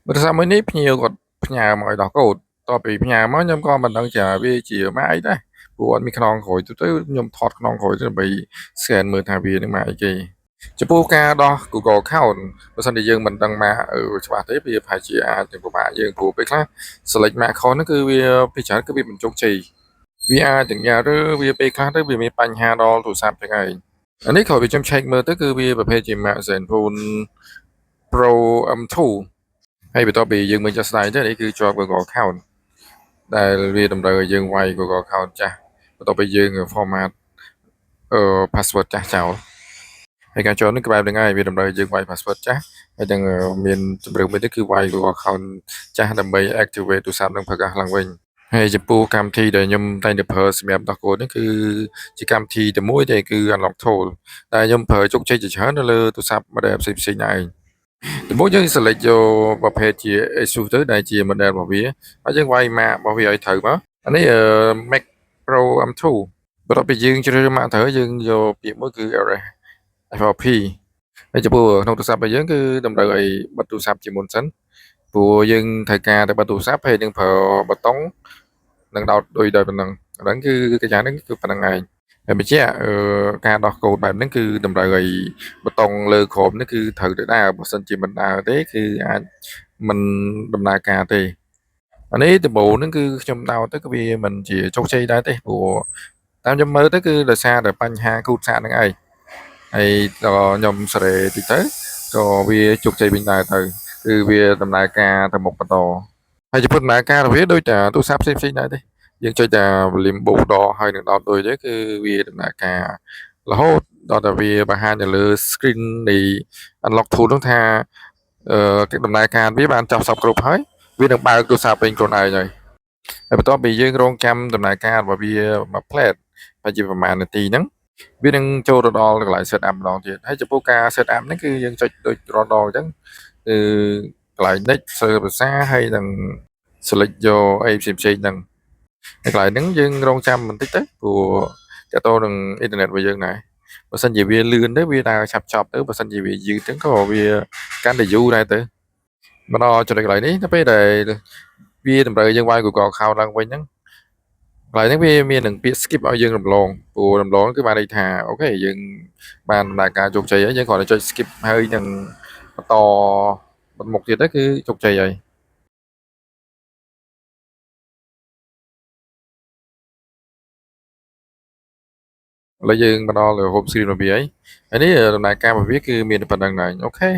បើថាមួយនេះភ្ញៀវគាត់ផ្ញើមកឲ្យដោះកូដតទៅពីផ្ញើមកខ្ញុំក៏មិនដឹងចាវាជាម៉ាកអីដែរព្រោះអត់មានខ្នងក្រួយទៅខ្ញុំថតខ្នងក្រួយទៅដើម្បី scan មើលថាវានឹងម៉ាកអីគេចំពោះការដោះ Google account បើសិនជាយើងមិនដឹងម៉ាកច្បាស់ទេវាប្រហែលជាអាចនឹងពិបាកយើងព្រោះពេលខ្លះ select ម៉ាក account ហ្នឹងគឺវាពីច្រើនគឺវាមិនជោគជ័យវាអាចទាំងយ៉ាងឬវាពេលខ្លះទៅវាមានបញ្ហាដល់ទូរស័ព្ទទាំងឯងអានេះក៏វាខ្ញុំ check មើលទៅគឺវាប្រភេទជាម៉ាក Zenfone Pro M2 ហើយបន្ទាប់ពីយើងមើលចាស់ស្ដែងទៅនេះគឺជាប់ Google account ដែលវាតម្រូវឲ្យយើងវាយ Google account ចាស់បន្ទាប់ពីយើង format password ចាស់ចោលហើយការចូលនេះក្បែរនឹងហើយវាតម្រូវឲ្យយើងវាយ password ចាស់ហើយទាំងមានជំរឿនមួយទៀតគឺវាយ Google account ចាស់ដើម្បី activate ទូរស័ព្ទនឹងប្រកាសឡើងវិញហើយចំពោះកម្មវិធីដែលខ្ញុំតែងតែប្រើសម្រាប់ដោះកូដនេះគឺជាកម្មវិធីតែមួយទេគឺ Unlock Tool ដែលខ្ញុំប្រើជោគជ័យជាច្រើននៅលើទូរស័ព្ទ model ផ្សេងៗដែរដំបូងយើង select យកប្រភេទជា ASUS ទៅដែលជា model របស់វាហើយយើងវាយម៉ាករបស់វាឲ្យត្រូវមកអានេះMac Pro M2 បន្ទាប់ពីយើងជ្រើសរើសម៉ាកត្រូវយើងយកពាក្យមួយគឺ FRP ហើយចំពោះក្នុងទូរស័ព្ទរបស់យើងគឺតម្រូវឲ្យបិទទូរស័ព្ទជាមុនសិនព្រោះយើងត្រូវការតែបិទទូរស័ព្ទហើយនឹងប្រើប៊ូតុងនឹងដោតដោយប៉ុណ្ណឹងអាហ្នឹងគឺកាយ៉ាងហ្នឹងគឺប៉ុណ្្នឹងឯងហើយបញ្ជាក់ការដោះកូដបែបហ្នឹងគឺតម្រូវឲ្យប៊ូតុងលើក្រោមនេះគឺត្រូវទៅដើរបើសិនជាមិនដើរទេគឺអាចមិនដំណើរការទេអានេះដំបូងហ្នឹងគឺខ្ញុំដោតទៅគឺវាមិនជាជោគជ័យដែរទេព្រោះតាមខ្ញុំមើលទៅគឺដោយសារតែបញ្ហាគូតសាកហ្នឹងឯងហើយដល់ខ្ញុំសេរីតិចទៅក៏វាជោគជ័យវិញដែរទៅគឺវាដំណើរការទៅមុខបន្តហើយចំពោះដំណើរការរបស់វាដូចតែទូរស័ព្ទផ្សេងៗដែរទេយើងចុចតែ volume បូដហើយនឹងដោតដូចទេគឺវាដំណើរការរហូតដល់តែវាបង្ហាញនៅលើ screen នៃ unlock tool នោះថាដំណើរការវាបានចប់សពគ្រប់ហើយវានឹងបើកទូរស័ព្ទវិញខ្លួនឯងហើយបន្ទាប់ពីយើងរងចាំដំណើរការរបស់វាមួយផ្លែតប្រហែលជាប្រហែលនាទីហ្នឹងវានឹងចូលទៅដល់កន្លែង set up ម្ដងទៀតហើយចំពោះការ set up ហ្នឹងគឺយើងចុចដូចរាល់ដងអញ្ចឹងគឺកន្លែង next សើភាសាហើយនឹង select យកអីផ្សេងៗហ្នឹងហើយកន្លែងហ្នឹងយើងរងចាំបន្តិចទៅព្រោះតើតើនឹងអ៊ីនធឺណិតរបស់យើងដែរបើសិនជាវាលឿនទៅវាដើរឆាប់ចប់ទៅបើសិនជាវាយឺតទៅក៏វាកាន់តែយូរដែរទៅមកដល់ចំណុចកន្លែងនេះទៅពេលដែលវាតម្រូវយើងវាយ Google account ឡើងវិញហ្នឹងកន្លែងហ្នឹងវាមាននឹងពាក្យ skip ឲ្យយើងរំលងព្រោះរំលងគឺបានន័យថាអូខេយើងបានដំណើរការជោគជ័យហើយយើងគ្រាន់តែចុច skip ហើយនឹងបន្តមុខទៀតទៅគឺជោគជ័យហើយឥឡូវយើងមកដល់ home screen របស់វាហើយនេះដំណើរការរបស់វាគឺមានតែប៉ុណ្្នឹងដែរអូខេ